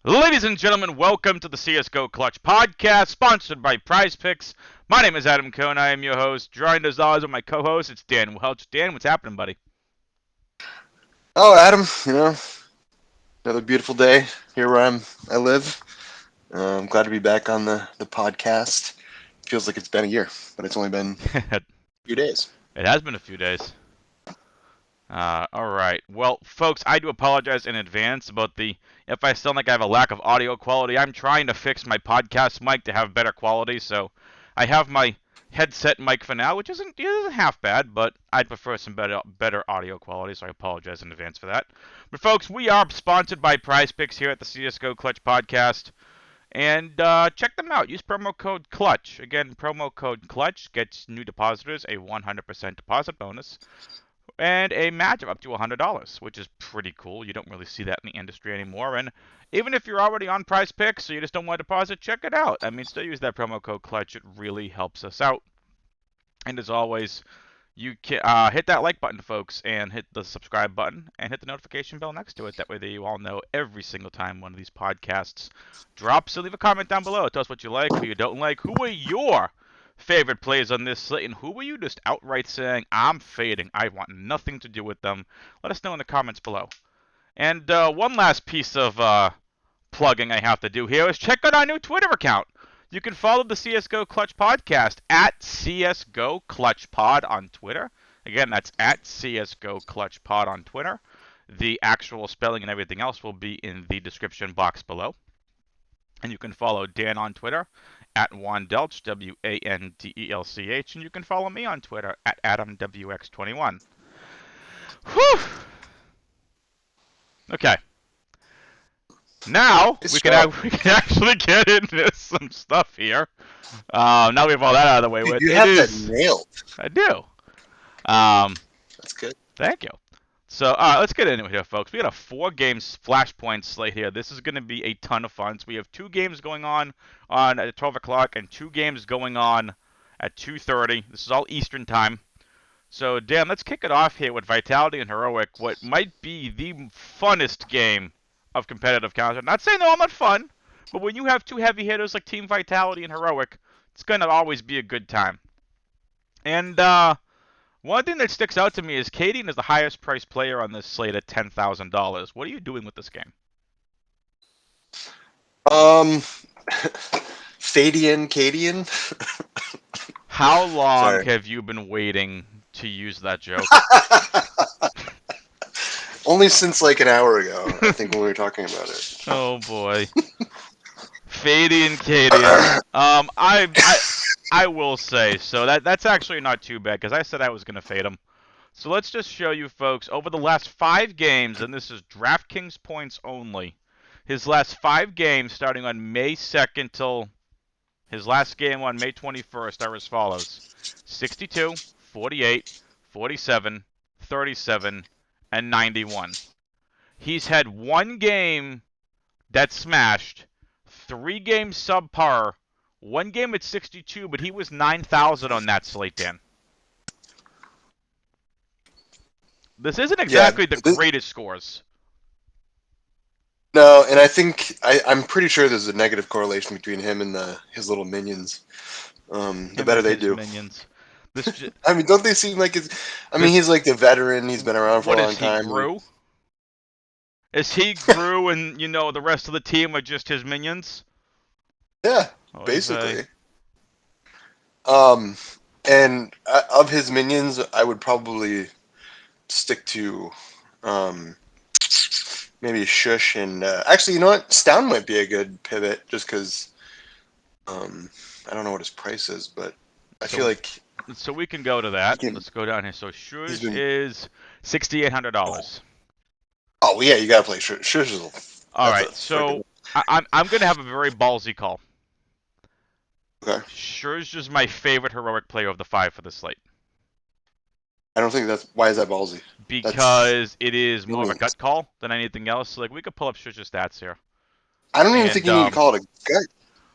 Ladies and gentlemen, welcome to the CSGO Clutch podcast, sponsored by Prize Picks. My name is Adam Cohn. I am your host. Joined as always with my co-host, it's Dan Welch. Dan, what's happening, buddy? Oh, Adam, another beautiful day here where I live. I'm glad to be back on the podcast. Feels like it's been a year, but it's only been It a few days. has been a few days. All right. Well, folks, I do apologize in advance about if I sound like I have a lack of audio quality. I'm trying to fix my podcast mic to have better quality, so I have my headset mic for now, which isn't half bad, but I'd prefer some better audio quality, so I apologize in advance for that. But folks, we are sponsored by Prize Picks here at the CS:GO Clutch Podcast, and check them out. Use promo code Clutch. Again, promo code Clutch gets new depositors a 100% deposit bonus and a match of up to $100, which is pretty cool. You don't really see that in the industry anymore. And even if you're already on Prize Picks, so you just don't want to deposit, check it out. I mean, still use that promo code Clutch. It really helps us out. And as always, you can hit that like button, folks, and hit the subscribe button, and hit the notification bell next to it. That way, you all know every single time one of these podcasts drops. So leave a comment down below. Tell us what you like, who you don't like, who are your favorite players on this slate, and who were you just outright saying, I'm fading, I want nothing to do with them? Let us know in the comments below. And one last piece of plugging I have to do here is check out our new Twitter account. You can follow the CSGO Clutch Podcast at CSGO Clutch Pod on Twitter. Again, that's at CSGO Clutch Pod on Twitter. The actual spelling and everything else will be in the description box below. And you can follow Dan on Twitter at Wandelch, WANDELCH, and you can follow me on Twitter at AdamWX21. Whew! Okay. Now It's we strong. we can actually get into some stuff here. Now we have all that out of the way Dude, with. you It have that is. nailed. I do. Um, That's good. Thank you. So let's get into it here, folks. We got a 4 games flashpoint slate here. This is going to be a ton of fun. So we have 2 games going on at 12 o'clock and 2 games going on at 2:30. This is all Eastern time. So, Dan, let's kick it off here with Vitality and Heroic, what might be the funnest game of competitive counter. Not saying they're all not fun, but when you have 2 heavy hitters like Team Vitality and Heroic, it's going to always be a good time. And one thing that sticks out to me is Cadian is the highest priced player on this slate at $10,000. What are you doing with this game? Um, Fadian, Cadian. How long Sorry. have you been waiting to use that joke? Only since like an hour ago, I think, when we were talking about it. Oh boy. Fadian Cadian. I will say, so that's actually not too bad, because I said I was going to fade him. So let's just show you folks, over the last 5 games, and this is Draftkings points only, his last 5 games starting on May 2nd till his last game on May 21st are as follows: 62, 48, 47, 37, and 91. He's had 1 game that smashed, 3 games subpar, 1 game at 62, but he was 9,000 on that slate, Dan. This isn't Yeah. exactly the greatest scores. No, and I think I'm pretty sure there's a negative correlation between him and his little minions. The Him better and they his do. minions. I mean, don't they seem like it's? I mean, he's like the veteran. He's been around for a What long is he, time. Gru? Is he Gru and, the rest of the team are just his minions? Yeah, Oy vey. basically. Um, and of his minions, I would probably stick to, um, maybe Shush and actually, you know what? Stown might be a good pivot, just because, I don't know what his price is, but I feel So like so we can go to he that. can. Let's go down here. So He's Shush been. is $6,800. Oh yeah, you gotta play Shush. Shush is All that's a right. freaking. So I'm gonna have a very ballsy call. Okay. Shush is my favorite heroic player of the 5 for the slate, I don't think that's why is that ballsy. That's because it is more of a millions. gut call than anything else. Like, we could pull up Shush's stats here. I don't even think And you need to call it a gut.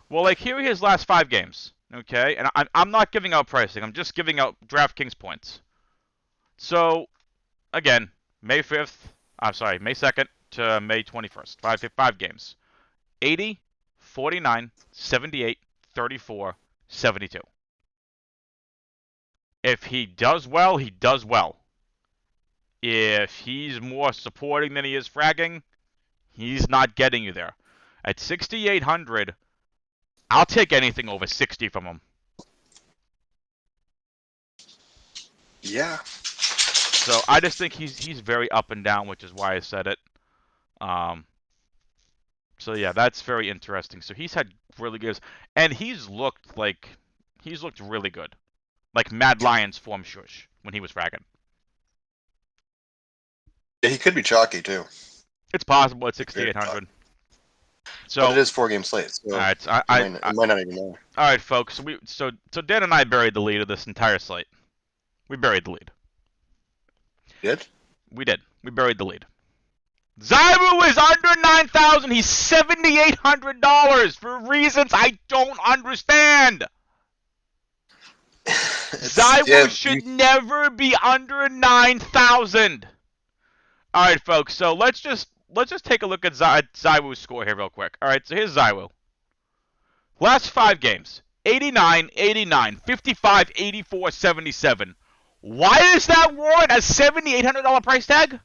well, like, here are his last 5 games. Okay, and I'm not giving out pricing. I'm just giving out DraftKings points. So again, May 5th. I'm sorry, May 2nd to May 21st. 5 games. 80, 49, 78, 34, 72. If he does well, he does well. If he's more supporting than he is fragging, he's not getting you there. At 6,800, I'll take anything over 60 from him. Yeah. So I just think he's very up and down, which is why I said it. So yeah, that's very interesting. So he's had really good, and he's looked really good, like Mad Lions form shush when he was fragging. Yeah, he could be chalky too. It's possible at Very 6,800. So, but So it is 4 game slate, so all right, you might not even know. all right, folks. So Dan and I buried the lead of this entire slate. We buried the lead. Did? We did. We buried the lead. Zyru is under 9,000. He's $7,800 for reasons I don't understand. Zyru should never be under 9,000. All right, folks. So let's just take a look at Zyru's score here real quick. All right, so here's Zyru. Last 5 games: 89, 89, 55, 84, 77. Why is that warrant a $7,800 price tag?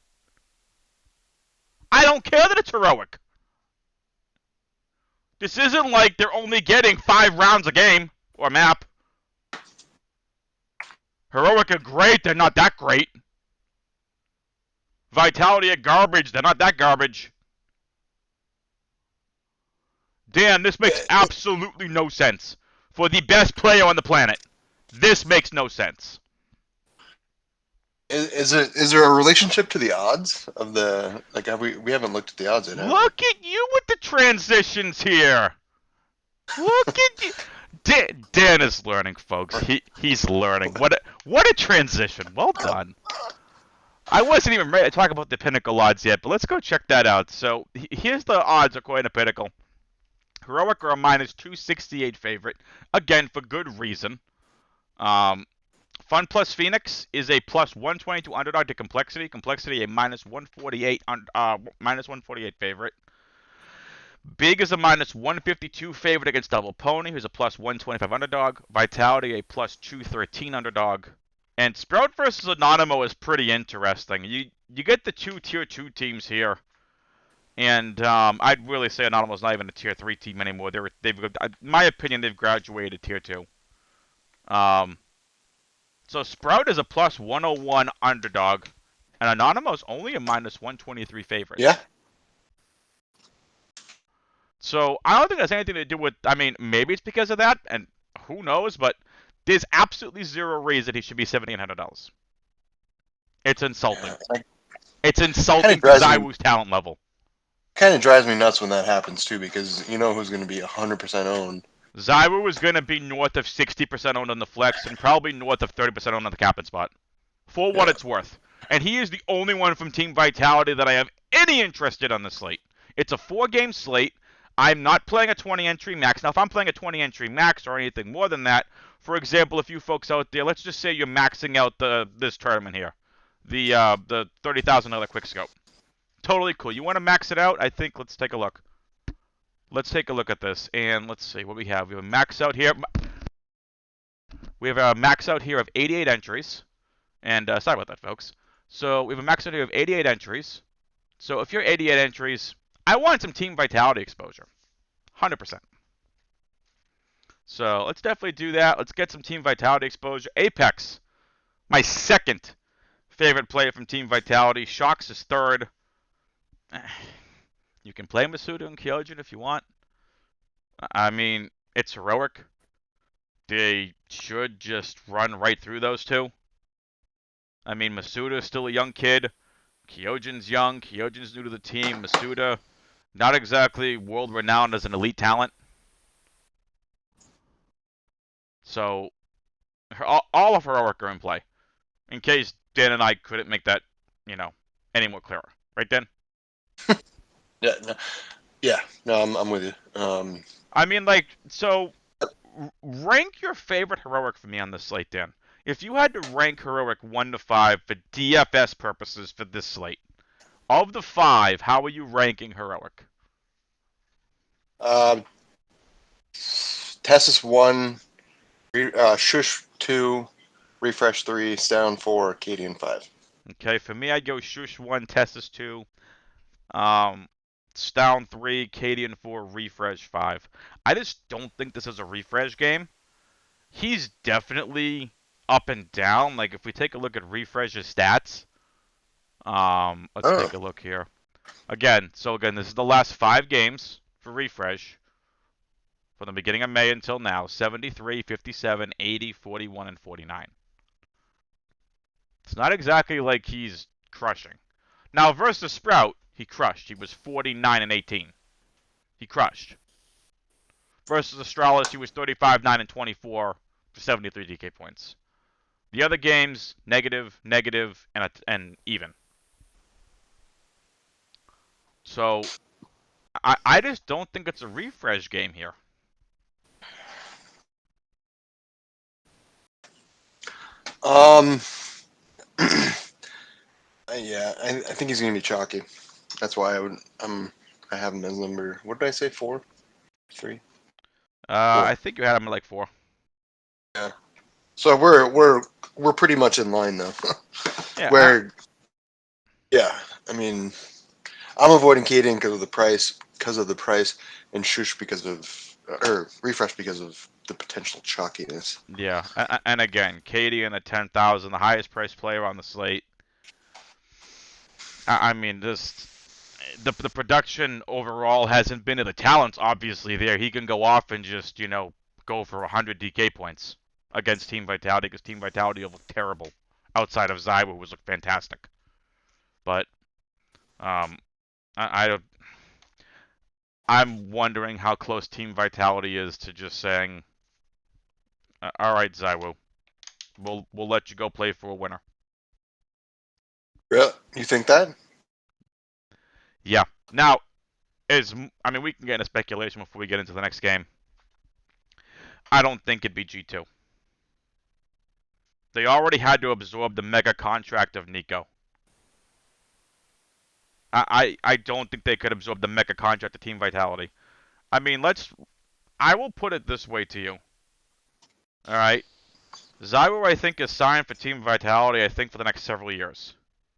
I don't care that it's heroic. This isn't like they're only getting 5 rounds a game or map. Heroic are great, they're not that great. Vitality are garbage, they're not that garbage. Dan, this makes absolutely no sense. For the best player on the planet, this makes no sense. Is there a relationship to the odds of the we haven't looked at the odds yet? Look at you with the transitions here. Look at you. Dan is learning, folks. He's learning. What a transition. Well done. I wasn't even ready to talk about the Pinnacle odds yet, but let's go check that out. So here's the odds according to Pinnacle. Heroic are a minus 268 favorite, again for good reason. Fun plus Phoenix is a plus 122 underdog to Complexity. Complexity a minus 148 favorite. Big is a minus 152 favorite against Double Pony, who's a plus 125 underdog. Vitality a plus 213 underdog. And Sprout versus Anonymous is pretty interesting. You get the 2 tier 2 teams here. And I'd really say Anonymous is not even a tier 3 team anymore. They've, in my opinion, they've graduated tier 2. So Sprout is a plus 101 underdog, and Anonymous only a minus 123 favorite. Yeah. So I don't think that's anything to do with. I mean, maybe it's because of that, and who knows? But there's absolutely zero reason he should be $7,800. It's insulting. It's insulting to Zyru's talent level. Kind of drives me nuts when that happens too, because you know who's going to be 100% owned. Zyru is going to be north of 60% owned on the flex and probably north of 30% owned on the captain spot. For what it's worth. And he is the only one from Team Vitality that I have any interest in on the slate. It's a 4-game slate. I'm not playing a 20-entry max. Now, if I'm playing a 20-entry max or anything more than that, for example, if you folks out there, let's just say you're maxing out this tournament here. The $30,000 quickscope. Totally cool. You want to max it out? I think let's take a look. Let's take a look at this, and let's see what we have. We have a max out here. We have a max out here of 88 entries. And sorry about that, folks. So we have a max out here of 88 entries. So if you're 88 entries, I want some Team Vitality exposure. 100%. So let's definitely do that. Let's get some Team Vitality exposure. Apex, my second favorite player from Team Vitality. Shocks is third. You can play Masuda and Kyojin if you want. I mean, it's heroic. They should just run right through those two. I mean, Masuda is still a young kid. Kyojin's young. Kyojin's new to the team. Masuda, not exactly world-renowned as an elite talent. So, all of heroic are in play. In case Dan and I couldn't make that, any more clearer. Right, Dan? No, I'm with you. I mean, so rank your favorite heroic for me on this slate, Dan. If you had to rank heroic 1 to 5 for DFS purposes for this slate, of the 5, how are you ranking heroic? Uh, Tessus 1, Shush 2, Refresh 3, Sound 4, Cadian 5. Okay, for me, I'd go Shush 1, Tessus 2, um, Stown 3, Cadian 4, Refresh 5. I just don't think this is a refresh game. He's definitely up and down. Like, if we take a look at Refresh's stats, let's Oh, take a look here. Again, this is the last 5 games for Refresh from the beginning of May until now: 73, 57, 80, 41, and 49. It's not exactly like he's crushing. Now, versus Sprout, he crushed. He was 49 and 18. He crushed. Versus Astralis, he was 35, 9, and 24 for 73 DK points. The other games, negative, negative, and even. So, I just don't think it's a refresh game here. um, yeah, I think he's gonna be chalky. That's why I have him as number. What did I say? 4, 3, 4. I think you had him at like 4. Yeah. So we're pretty much in line though. Yeah, Where yeah, I mean, I'm avoiding Cadian because of the price, and Shush because of or Refresh because of the potential chalkiness. yeah. And again, Katie and the 10,000, the highest priced player on the slate. I mean, just the production overall hasn't been to the talents obviously there. He can go off and just go for 100 DK points against Team Vitality because Team Vitality will look terrible outside of Zywa, who was look fantastic. But um, I I'm wondering how close Team Vitality is to just saying, all right, Zywu, we'll let you go play for a winner. Really? You think that? Yeah. Now, I mean, we can get into speculation before we get into the next game. I don't think it'd be G2. They already had to absorb the mega contract of Nico. I don't think they could absorb the mega contract of Team Vitality. I mean, I will put it this way to you. All right. Zywo, I think, is signed for Team Vitality, I think, for the next several years.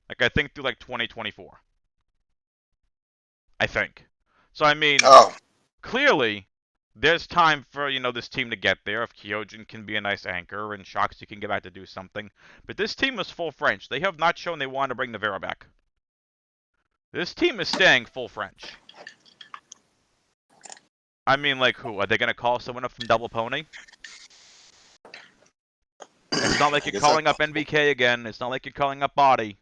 Like, I think through, like, 2024. I think. So, I mean, Oh, clearly, there's time for, this team to get there. If Kyojin can be a nice anchor and Shoxy can get back to do something. But this team is full French. They have not shown they want to bring Navarro back. This team is staying full French. I mean, like, who? Are they going to call someone up from Double Pony? It's not like I you're guess that's calling up possible. NVK again. It's not like you're calling up Body.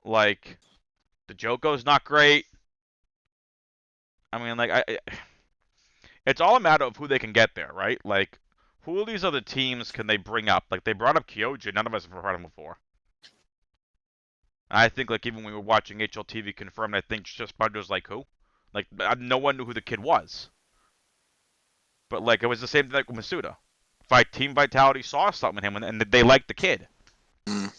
Like, the Joko's not great. I mean, like, it's all a matter of who they can get there, right? Like, who of these other teams can they bring up? Like, they brought up Kyojin. None of us have heard him before. I think, like, even when we were watching HLTV confirmed, I think just Bud was like, who? Like, no one knew who the kid was. But, like, it was the same thing like with Masuda. Team Vitality saw something in him, and they liked the kid. Mm.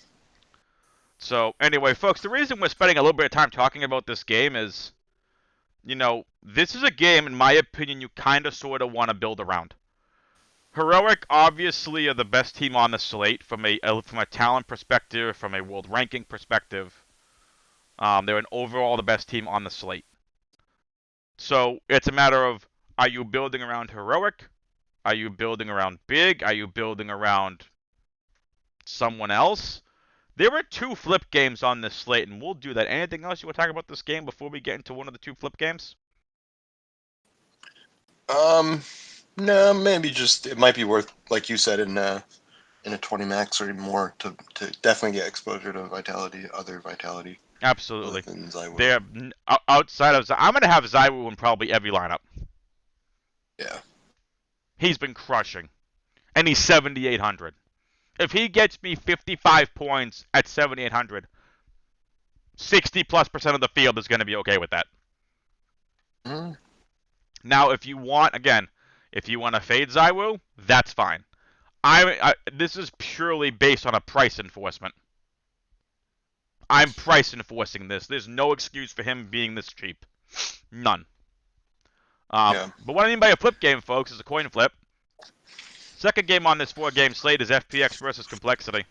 So, anyway, folks, the reason we're spending a little bit of time talking about this game is, this is a game, in my opinion, you kind of sort of want to build around. Heroic obviously are the best team on the slate from a talent perspective, from a world ranking perspective. They're an overall the best team on the slate. So it's a matter of, are you building around Heroic? Are you building around Big? Are you building around someone else? There were 2 flip games on this slate, and we'll do that. Anything else you want to talk about this game before we get into one of the 2 flip games? Um, no, maybe just it might be worth, like you said, in a 20 max or even more to definitely get exposure to other Vitality, other Absolutely. than Zywo. They're outside of. I'm going to have Zywu in probably every lineup. Yeah. He's been crushing, and he's 7,800. If he gets me 55 points at 7,800, 60+% of the field is going to be okay with that. Mm. Now, if you want to fade Zywu, that's fine. This is purely based on a price enforcement. I'm price enforcing this. There's no excuse for him being this cheap. None. Yeah. But what I mean by a flip game, folks, is a coin flip. Second game on this 4-game slate is FPX versus Complexity.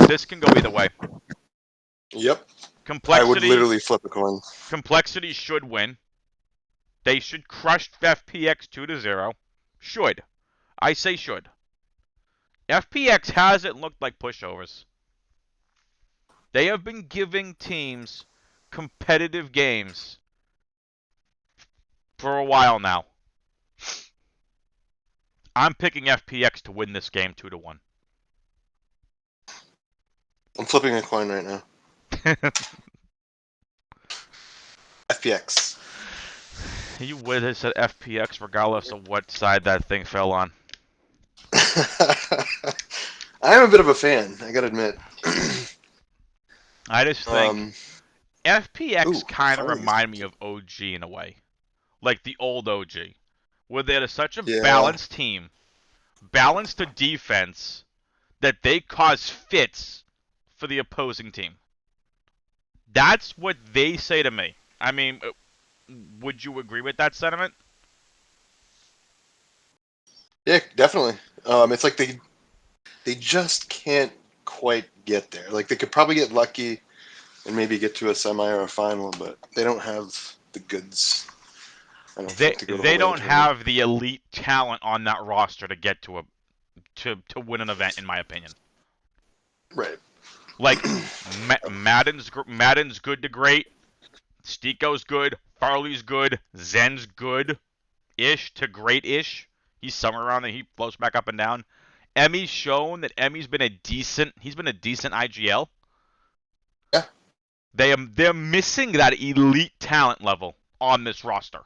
This can go either way. Yep. I would Complexity literally flip a coin. Complexity should win. They should crush FPX 2-0. Should. I say should. FPX hasn't looked like pushovers. They have been giving teams competitive games for a while now. I'm picking FPX to win this game 2-1. I'm flipping a coin right now. FPX. You would have said FPX regardless of what side that thing fell on. I am a bit of a fan, I gotta admit. I just think FPX Ooh, kind of finally. remind me of OG in a way. Like the old OG. Where they're such a Yeah. balanced team, balanced to defense, that they cause fits for the opposing team. That's what they say to me. I mean, would you agree with that sentiment? Yeah, definitely. It's like they just can't quite get there. Like they could probably get lucky and maybe get to a semi or a final, but they don't have the goods. I don't They think to go the whole they way in don't tournament. have the elite talent on that roster to get to win an event, in my opinion. Right. Like Madden's good to great, Stiko's good, Farley's good, Zen's good ish to great ish. He's somewhere around there. He floats back up and down. Emmy's shown that Emmy's been a decent. He's been a decent IGL. Yeah. They're missing that elite talent level on this roster.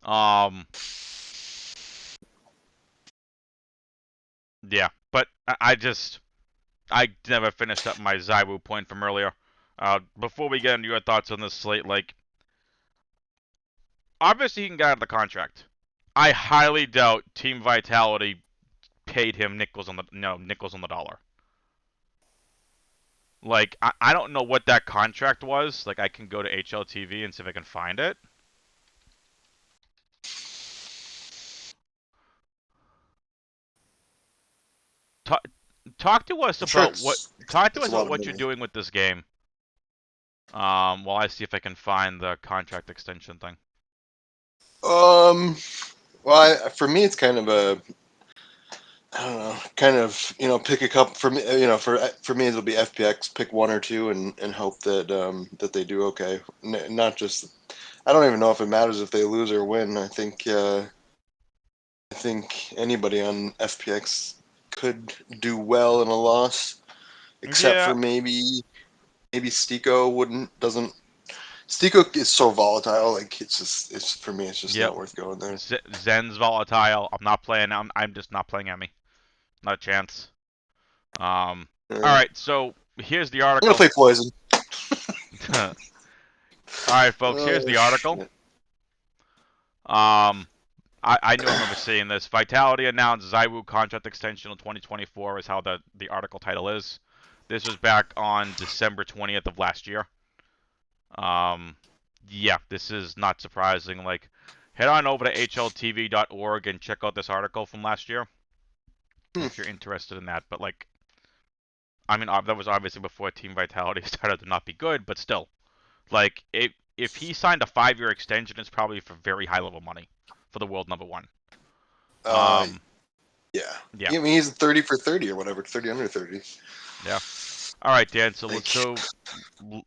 Um, yeah, but I never finished up my Zaiwu point from earlier. Before we get into your thoughts on this slate, like obviously he can get out of the contract. I highly doubt Team Vitality paid him nickels on the dollar. Like I don't know what that contract was. Like I can go to HLTV and see if I can find it. Talk, talk to us I'm sure about what talk to it's us a about lot of what you're money. doing with this game. While I see if I can find the contract extension thing. Um. Well, for me, it's kind of a I don't know, kind of pick a couple for me. For me, it'll be FPX. Pick one or two and hope that they do okay. Not just. I don't even know if it matters if they lose or win. I think anybody on FPX could do well in a loss, except Yeah, for maybe Stiko wouldn't doesn't. Stiko is so volatile. Like it's for me. It's just yep. not worth going there. Zen's volatile. I'm not playing. I'm just not playing Emmy. Not a chance. All I'm right. So here's the gonna article. play Poison. All right, folks. Here's Oh the article. shit. Um, I knew I remember seeing this. Vitality announced Zaiwu contract extension in 2024 is how the article title is. This was back on December 20th of last year. Um, yeah, this is not surprising. Like, head on over to hltv.org and check out this article from last year Hmm. if you're interested in that. But like, I mean, that was obviously before Team Vitality started to not be good, but still, like, if he signed a 5-year extension, it's probably for very high level money for the world number one. Uh, Um, yeah. yeah, I mean, he's 30 for 30 or whatever, 30 under 30. yeah. All right, Dan. So Like,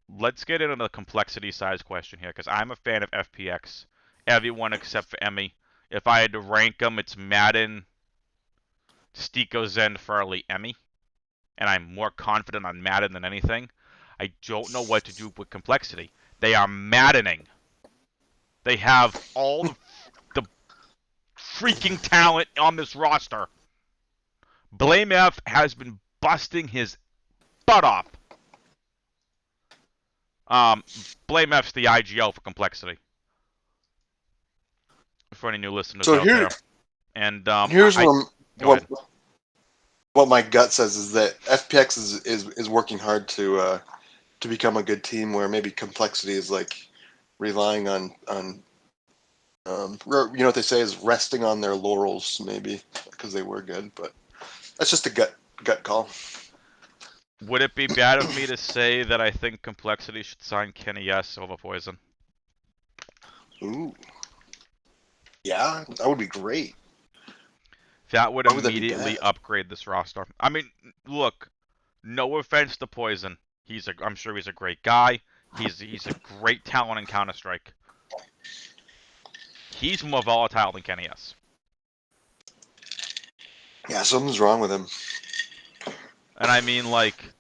let's get into the complexity size question here, because I'm a fan of FPX. Everyone except for Emmy. If I had to rank them, it's Madden, Stiko, Zen, Farley, Emmy, and I'm more confident on Madden than anything. I don't know what to do with complexity. They are maddening. They have all the freaking talent on this roster. Blame F has been busting his butt off. Um, Blame F's the IGL for complexity. For any new listeners so out there. And here's go ahead. what my gut says is that FPX is working hard to become a good team where maybe complexity is like relying on you know what they say is resting on their laurels, maybe because they were good, but that's just a gut call. Would it be bad of me to say that I think Complexity should sign Kenny S over Poison? Ooh, yeah, that would be great. That would Why would that be immediately bad? upgrade this roster. I mean, look, no offense to Poison. I'm sure he's a great guy. He's a great talent in Counter Strike. He's more volatile than Kenny S. Yeah, something's wrong with him. And I mean, like,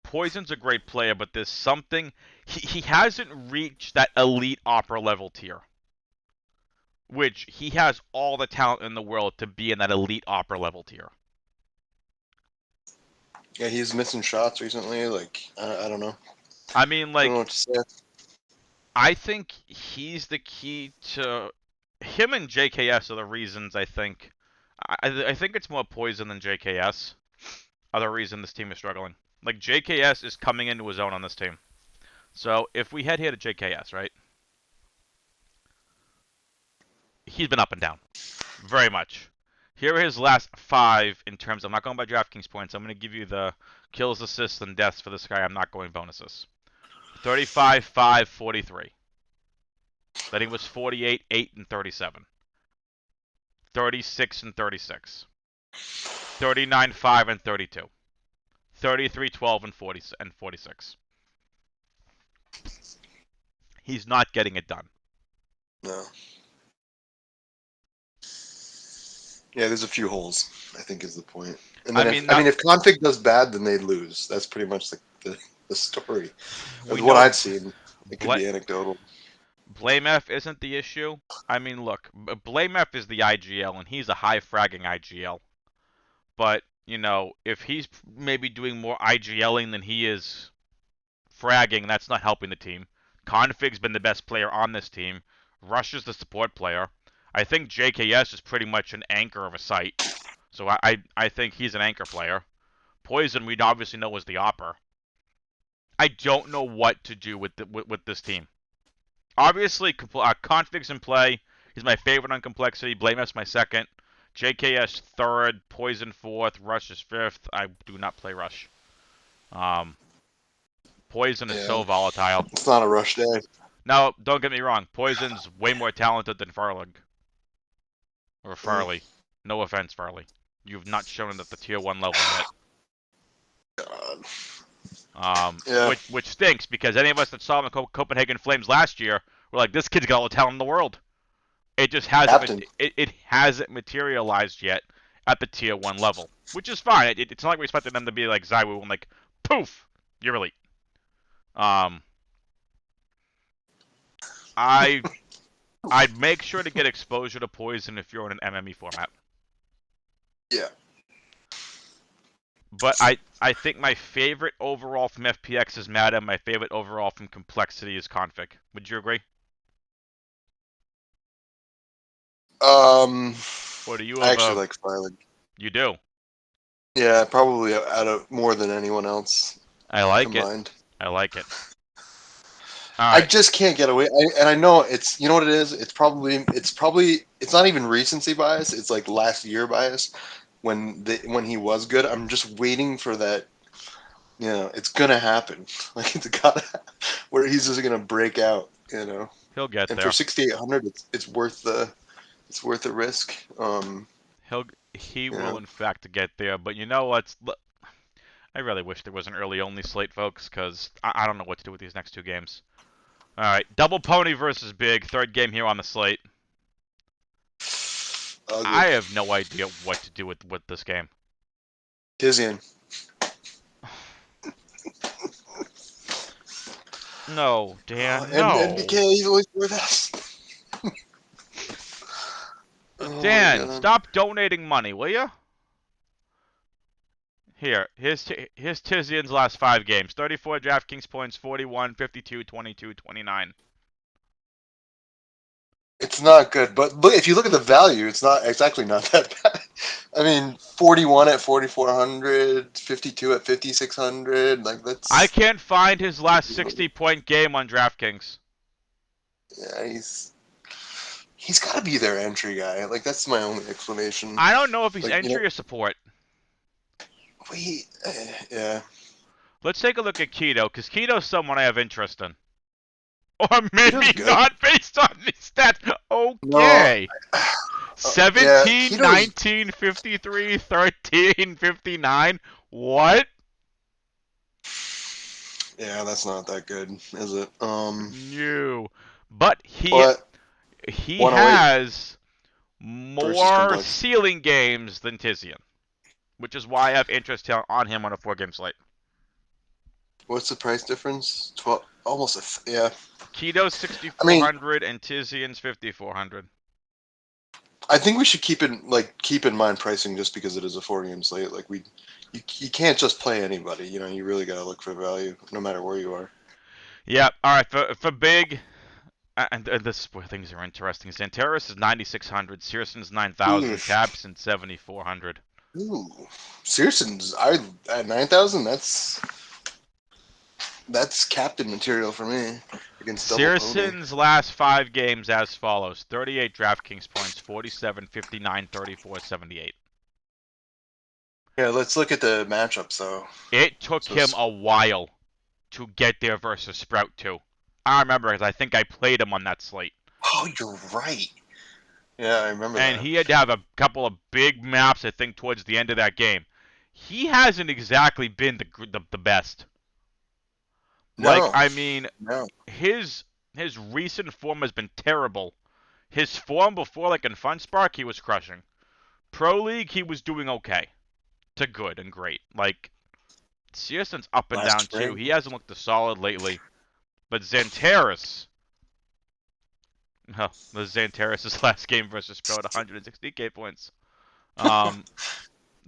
Poison's a great player, but there's something he hasn't reached that elite opera level tier, which he has all the talent in the world to be in that elite opera level tier. Yeah, he's missing shots recently. Like I don't know. I mean, I don't know like, what to say. I think he's the key to him and JKS are the reasons I think. I think it's more Poison than JKS are the reason this team is struggling. Like JKS is coming into his own on this team. So if we head here to JKS, right? He's been up and down, very much. Here are his last 5 in terms. I'm not going by DraftKings points. I'm going to give you the kills, assists, and deaths for this guy. I'm not going bonuses. 35, 5, 43. Then he was 48, 8, and 37. 36 and 36. 39, 5, and 32. 33, 12, and 46. He's not getting it done. No. Yeah, there's a few holes, I think is the point. And then I if config does bad, then they lose. That's pretty much the story. we That's what know I'd seen. It could be anecdotal. Blame F isn't the issue. I mean, look, Blame F is the IGL, and he's a high fragging IGL. But, if he's maybe doing more IGLing than he is fragging, that's not helping the team. Config's been the best player on this team. Rush is the support player. I think JKS is pretty much an anchor of a site. So I think he's an anchor player. Poison, we obviously know, is the opper. I don't know what to do with this team. Obviously, Config's in play. He's my favorite on complexity. Blame F's my second. JKS third. Poison fourth. Rush is fifth. I do not play Rush. Poison is Yeah, so volatile. it's not a rush day. Now, don't get me wrong. Poison's way more talented than Farlig. Or Mm, Farley. No offense, Farley. You've not shown it at the tier 1 level yet. God. Yeah, Which stinks, because any of us that saw him in Copenhagen Flames last year were like, this kid's got all the talent in the world. It just hasn't captain. it hasn't materialized yet at the tier 1 level, which is fine. It's not like we expected them to be like Zywoo and like, poof, you're elite. Um, I I'd make sure to get exposure to Poison if you're in an MME format. Yeah. But I think my favorite overall from FPX is Meta. My favorite overall from Complexity is Config. Would you agree? Um, Or do you I have actually a... like Farley. You do? Yeah, probably out of more than anyone else I like it. combined. I like it. I Alright. just can't get away. And I know it's, you know what it is. It's not even recency bias. It's like last year bias when he was good. I'm just waiting for that. You know, it's gonna happen. Like it's gotta where he's just gonna break out. You know, He'll get and for there. 6,800, it's worth the risk. He You will know, in fact get there, but you know what? I really wish there was an early only slate, folks, because I don't know what to do with these next 2 games. Alright, Double Pony versus Big, third game here on the slate. ugly. I have no idea what to do with this game. Tizian. No, Dan, And NBK, no. he's always with us. Oh my Dan, god. stop donating money, will you? Here's Tizian's last 5 games. 34 DraftKings points, 41, 52, 22, 29. It's not good, but look, if you look at the value, it's actually not that bad. I mean, 41 at 4,400, 52 at 5,600. Like I that's can't find his last 60-point game on DraftKings. Yeah, he's got to be their entry guy. Like that's my only explanation. I don't know if he's Like entry or support. yeah. Let's take a look at Keto, because Keto's someone I have interest in. Or Keto's maybe good. not based on these stats. No, Okay. yeah, 17, Keto's 19, 53, 13, 59. What? yeah, that's not that good, is it? No. But he But he 108 has versus more complex. ceiling games than Tizian, which is why I have interest on him on a 4-game slate. What's the price difference? 12, almost yeah. Keto's I mean, 6,400 and Tizian's 5,400. I think we should keep in mind pricing just because it is a 4-game slate. Like you can't just play anybody. You know, you really got to look for value no matter where you are. Yeah, all right, for big, and this is where things are interesting. Zanteris is 9,600, Searson's 9,000, Oof. Tabson 7,400. Ooh, Searson's I at 9,000. That's captain material for me against double pony. Searson's last 5 games as follows: 38 Draftkings points, 47, 59, 34, 78. Yeah, let's look at the matchups though. It took So, him a while to get there versus Sprout too. I remember because I think I played him on that slate. oh, you're right. Yeah, I remember And that. he had to have a couple of big maps, I think, towards the end of that game. He hasn't exactly been the best. Like, No, I mean, no, his his recent form has been terrible. His form before, like in Fun Spark, he was crushing. Pro League, he was doing okay to good and great. Like, Searson's up and last down too. spring. He hasn't looked solid lately. But Zanteris, the Zanteris' last game versus Pro at 160k points. Um,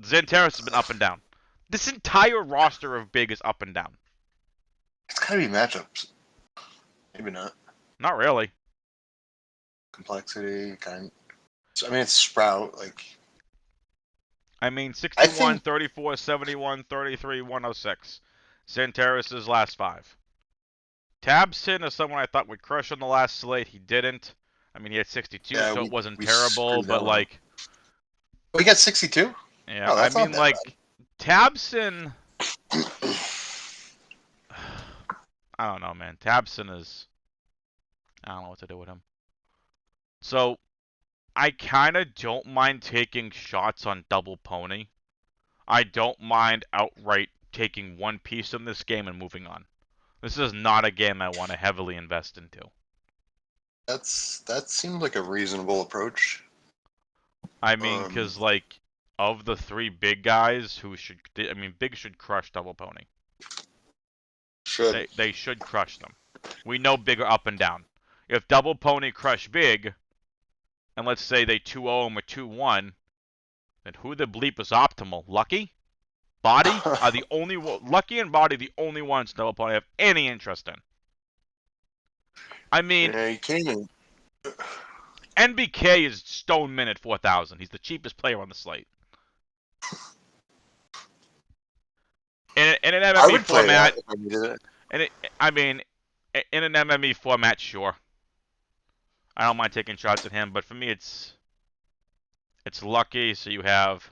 Zanteris has been up and down. This entire roster of big is up and down. It's gotta be matchups. Maybe not Not really. complexity kind. I mean, it's Sprout. Like I mean, I 61, think 34, 71, 33, 106. Zanteris' last 5. Tabson is someone I thought would crush on the last slate. He didn't. I mean, he had 62, yeah, so it wasn't we terrible, screwed but that one up. like, We got 62. yeah, Oh, I that's not mean, that like, Tabson, bad. I don't know, man. Tabson is, I don't know what to do with him. So, I kind of don't mind taking shots on double pony. I don't mind outright taking one piece in this game and moving on. This is not a game I want to heavily invest into. That seems like a reasonable approach. I mean, Um, because, like, of the 3 big guys who should, I mean, big should crush double pony. should. They should crush them. We know big are up and down. If double pony crush big, and let's say they 2-0 him or 2-1, then who the bleep is optimal? Lucky? Body are the only Lucky and Body the only ones double pony have any interest in. I mean, Yeah, you can't even. NBK is stone min at 4,000. He's the cheapest player on the slate. In an I MME would play that format, if I needed it. and I mean, in an MME format, sure, I don't mind taking shots at him. But for me, it's Lucky. So you have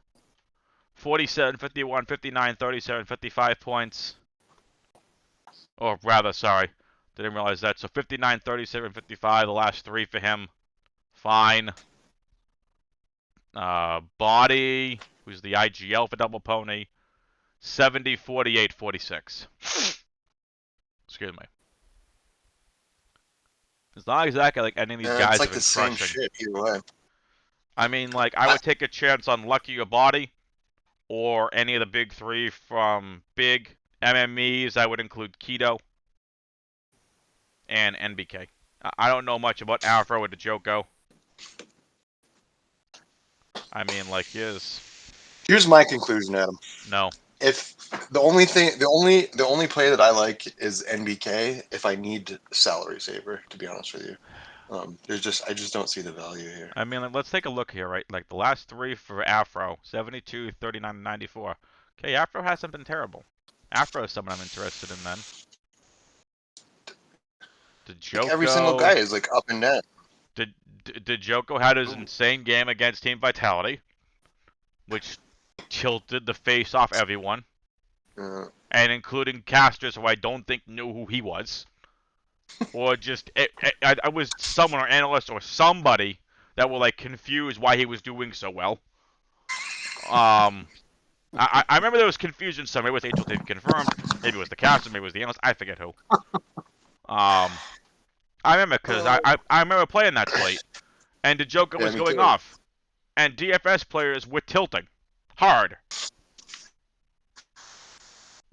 47, 51, 59, 37, 55 points. Or rather, sorry, didn't realize that. So 59, 37, 55, the last 3 for him. Fine. Body, who's the IGL for double pony, 70, 48, 46. Excuse me. It's not exactly like any of these It's guys have like the been same crushing. shit either way. I mean, like, I I, would take a chance on Lucky or Body, or any of the big 3 from big MMEs. I would include Keto and NBK. I don't know much about Afro or the Joko. I mean, like, here's my conclusion, Adam. no. If the only play that I like is NBK if I need salary saver, to be honest with you. I just don't see the value here. I mean, like, let's take a look here, right? Like, the last 3 for Afro, 72, 39, and 94. Okay, Afro hasn't been terrible. Afro is someone I'm interested in then. Did Like every single guy Joko is like up and down. did Joko had his insane game against Team Vitality, which tilted the face off everyone, Uh, and including casters who I don't think knew who he was, or just I was someone or analyst or somebody that were like confused why he was doing so well. Um, I remember there was confusion. Some maybe it was HLTV confirmed, maybe it was the caster, maybe it was the analyst. I forget who. Um, I remember because I remember playing that slate, and the Joker yeah, was me going too. off, and DFS players were tilting hard.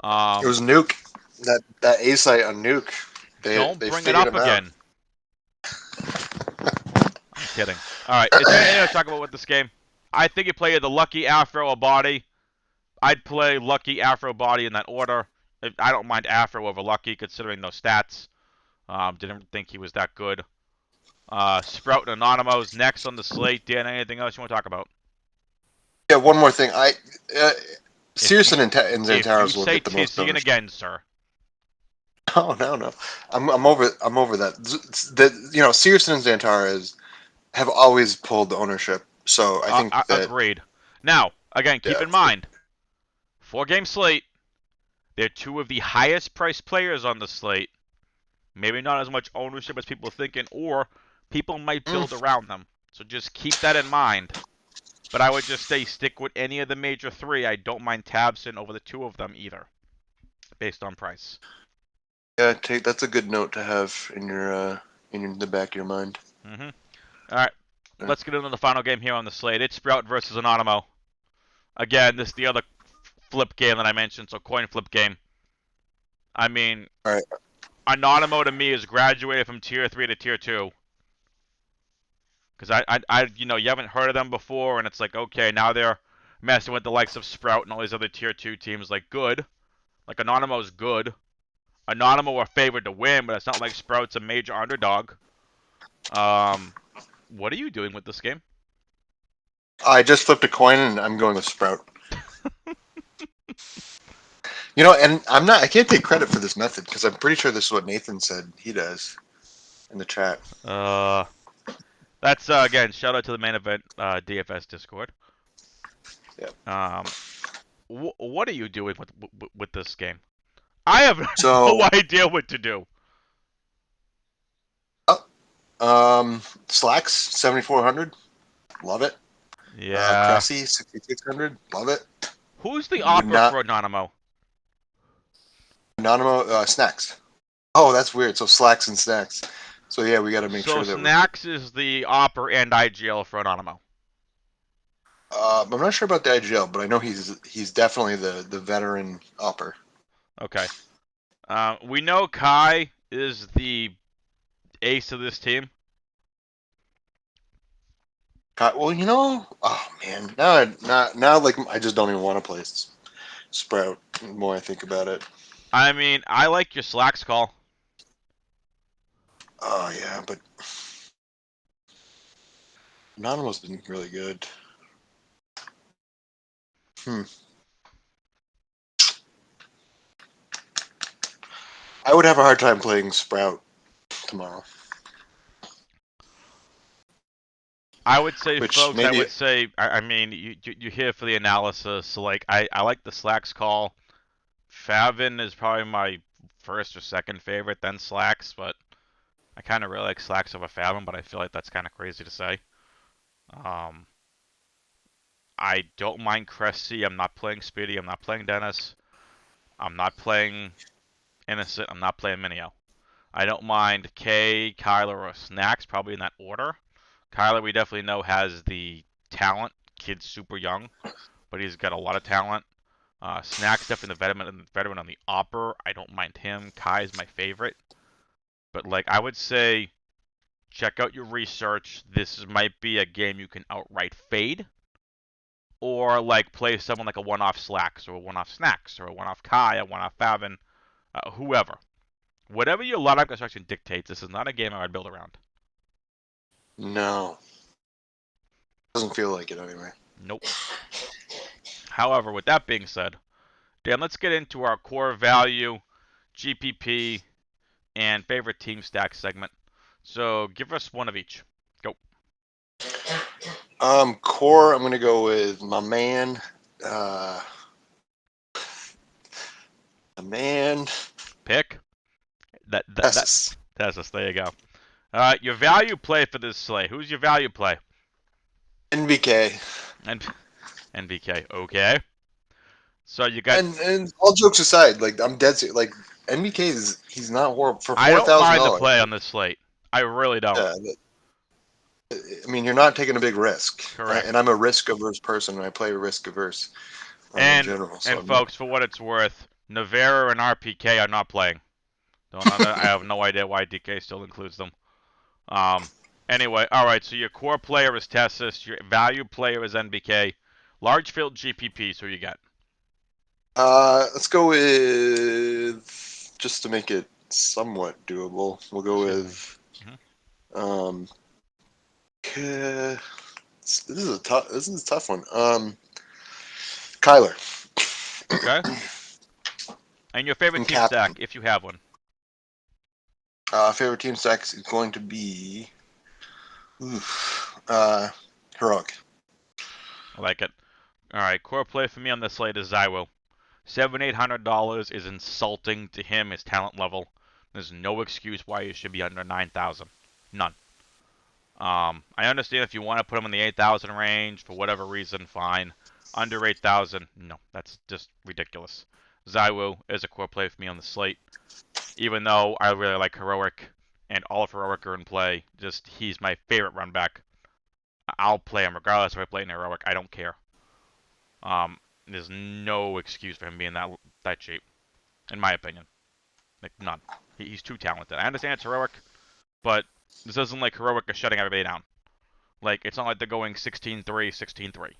It was Nuke. That A site on Nuke. Don't They bring it figured up him out. again. I'm kidding. All right, is there anything else to talk about with this game? I think you play the Lucky Afro or Body. I'd play Lucky Afro Body in that order. I don't mind Afro over Lucky considering those stats. Didn't think he was that good. Sprout and Anonymous next on the slate. Dan, anything else you want to talk about? Yeah, one more thing. Uh, If you Searson and if you Xantaros will say get the most Tizian ownership. again, sir. Oh no. I'm over that. Searson and Xantaros have always pulled the ownership. So I think that Agreed. Now, again, keep yeah. in mind, 4 game slate. They're two of the highest priced players on the slate. Maybe not as much ownership as people are thinking, or people might build Mm, around them. So just keep that in mind. But I would just say stick with any of the major 3. I don't mind Tabson over the 2 of them either, based on price. yeah, that's a good note to have in the back of your mind. Mm-hmm. All right, Yeah. let's get into the final game here on the slate. It's Sprout versus Anonymo. Again, this is the other flip game that I mentioned, so coin flip game. I mean, All right. Anonymo to me is graduated from tier 3 to tier 2. Because you haven't heard of them before, and it's like, okay, now they're messing with the likes of Sprout and all these other tier 2 teams. Like, good. Like, Anonymo's good. Anonymo are favored to win, but it's not like Sprout's a major underdog. Um, what are you doing with this game? I just flipped a coin and I'm going with Sprout. And I can't take credit for this method because I'm pretty sure this is what Nathan said he does in the chat. Uh, that's again, shout out to the main event DFS Discord. Yeah. Um, what are you doing with this game? I have no So, idea what to do. Slacks 7400, love it. Yeah. Cressy 6600, love it. Who's the Would opera not for Anonymo? Anonymous snacks. Oh, that's weird. So Slacks and snacks. So yeah, we got to make So sure that we're. Snacks is the opera and IGL for Anonymo. I'm not sure about the IGL, but I know he's definitely the veteran upper. Okay. We know Kai is the ace of this team. Well, oh man, now like I just don't even want to play Sprout. The more I think about it. I mean, I like your Slacks call. Oh yeah, but Anonymous been really good. Hmm. I would have a hard time playing Sprout tomorrow. I would say, Which folks, I maybe would say, I mean, you're here for the analysis. So, like, I like the Slacks call. Favin is probably my first or second favorite, then Slacks, but I kind of really like Slacks over Favin, but I feel like that's kind of crazy to say. Um, I don't mind Cressy. I'm not playing Speedy. I'm not playing Dennis. I'm not playing Innocent. I'm not playing Minio. I don't mind K, Kyler, or Snacks, probably in that order. Kyler, we definitely know, has the talent. Kid's super young, but he's got a lot of talent. Snacks, definitely the veteran on the upper. I don't mind him. Kai is my favorite. But, like, I would say check out your research. This might be a game you can outright fade. Or, like, play someone like a one-off Slacks, or a one-off Snacks, or a one-off Kai, a one-off Favin, whoever. Whatever your lineup construction dictates, this is not a game I would build around. no, doesn't feel like it anyway. Nope. However, with that being said, Dan, let's get into our core value, GPP, and favorite team stack segment. So give us one of each. Go. Core, I'm gonna go with my man. The man. Pick. That Yes. that's us. There you go. Your value play for this slate. Who's your value play? NBK. And NBK. Okay. So you got. And all jokes aside, like I'm dead serious. Like NBK he's not horrible for I four don't thousand mind the dollars. play on this slate. I really don't. Yeah, I mean you're not taking a big risk, and Correct. I'm a risk averse person, and I play risk averse in And general. So and I'm not. folks, for what it's worth, Navarro and RPK are not playing. I have no idea why DK still includes them. Um. Anyway, all right. So your core player is Tessus. Your value player is NBK. Large field GPPs. Who you got? Let's go with just to make it somewhat doable. We'll go with Mhm. um. This is a tough. This is a tough one. Kyler. Okay. And your favorite And team captain. stack, if you have one. Favorite team stack is going to be heroic. I like it. All right. Core play for me on this slate is Zywo. $7,800 is insulting to him, his talent level. There's no excuse why he should be under 9,000. None. I understand if you want to put him in the 8,000 range for whatever reason, fine. Under 8,000, no, that's just ridiculous. Zywu is a core play for me on the slate, even though I really like Heroic and all of Heroic are in play. Just he's my favorite run back. I'll play him regardless if I play in Heroic. I don't care. There's no excuse for him being that cheap, in my opinion. Like none. He's too talented. I understand it's Heroic, but this isn't like Heroic is shutting everybody down. Like, it's not like they're going 16-3, 16-3.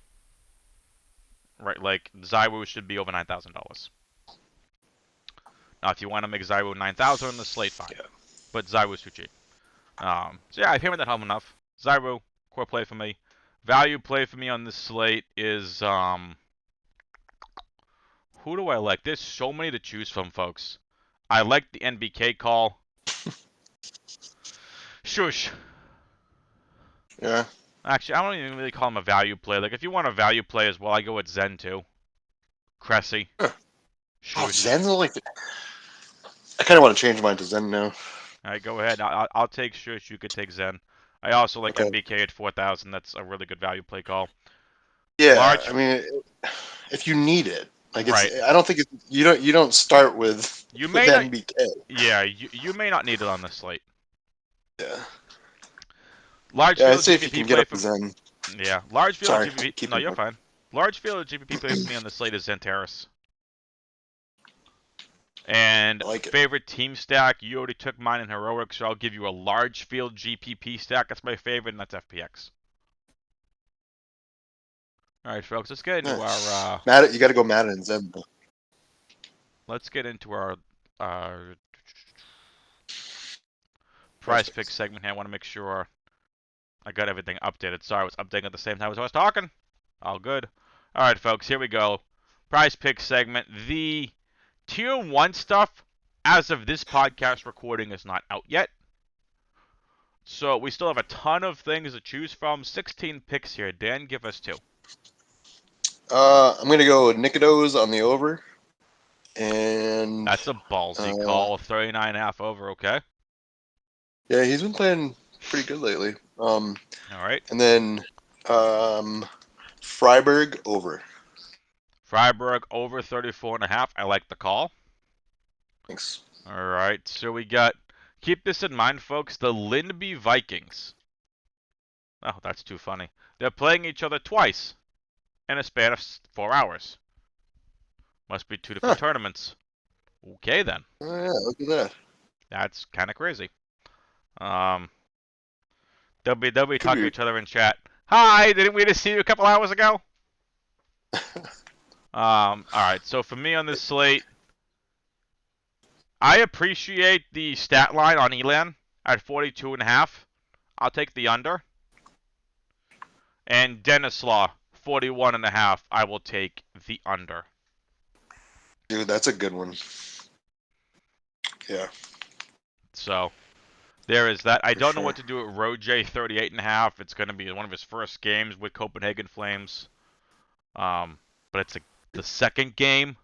Right? Like, Zywu should be over $9,000. Now, if you want to make Zywu 9,000 on the slate, fine. Yeah. But Zywu's too cheap. So yeah, I've hammered that home enough. Zywu, core play for me. Value play for me on this slate is, who do I like? There's so many to choose from, folks. I like the NBK call. Shush. Yeah. Actually, I don't even really call him a value play. Like, if you want a value play as well, I go with Zen too. Cressy. Huh. Oh, Shush. Zen's like. I kind of want to change mine to Zen now. All right, go ahead. I'll take Shush. You could take Zen. I also like Okay. NBK at 4,000. That's a really good value play call. Yeah. I Large, mean, if you need it, like it's. right. I don't think you don't start with You with may not. NBK. Yeah, you may not need it on this slate. Yeah. Large Yeah. I'd field say if you GPP can get play up to for. Zen. Yeah, large field Sorry. GPP. Keep No, it you're going. fine. Large field GPP play for me on the slate is Xantaris. And I like it. favorite team stack, you already took mine in Heroic, so I'll give you a large field GPP stack. That's my favorite, and that's FPX. All right, folks, let's get into our Madden, you got to go Madden and Zen. let's get into our uh, Price prize pick picks. segment here. I want to make sure I got everything updated. Sorry, I was updating at the same time as I was talking. All good. All right, folks, here we go. Prize pick segment. The tier 1 stuff, as of this podcast recording, is not out yet. So we still have a ton of things to choose from. 16 picks here. Dan, give us two. I'm gonna go Nicodos on the over, and That's a ballsy uh, call. 39.5 over, okay? yeah, he's been playing pretty good lately. All right. And then um, Freiburg over. Freiburg over 34.5. I like the call. Thanks. All right. So we got, keep this in mind, folks, the Lindby Vikings. Oh, that's too funny. They're playing each other twice in a span of 4 hours. Must be two different Huh. tournaments. Okay, then. Oh, yeah, look at that. That's kind of crazy. Um, they'll be Could talking to be. each other in chat. Hi, didn't we just see you a couple hours ago? All right. So for me on this slate, I appreciate the stat line on Elan at 42.5. I'll take the under. And Denislaw, 41.5. I will take the under. Dude, that's a good one. Yeah. So there is that. I For don't know sure. what to do at Roj 38.5. It's going to be one of his first games with Copenhagen Flames. But it's the second game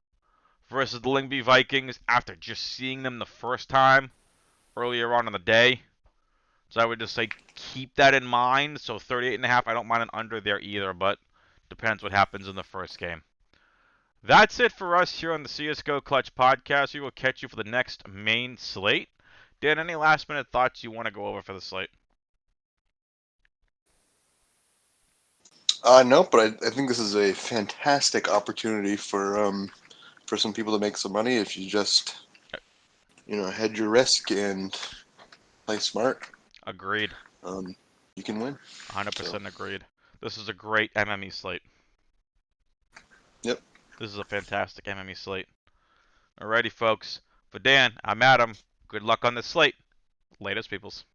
versus the Lyngby Vikings after just seeing them the first time earlier on in the day. So I would just say keep that in mind. So 38.5, I don't mind an under there either, but depends what happens in the first game. That's it for us here on the CSGO Clutch podcast. We will catch you for the next main slate. Dan, any last minute thoughts you want to go over for the slate? No, but I think this is a fantastic opportunity for some people to make some money if you just hedge your risk and play smart. Agreed. Um, you can win. So 100% agreed. This is a great MME slate. yep. This is a fantastic MME slate. Alrighty, folks. For Dan, I'm Adam. Good luck on this slate. Latest, peoples.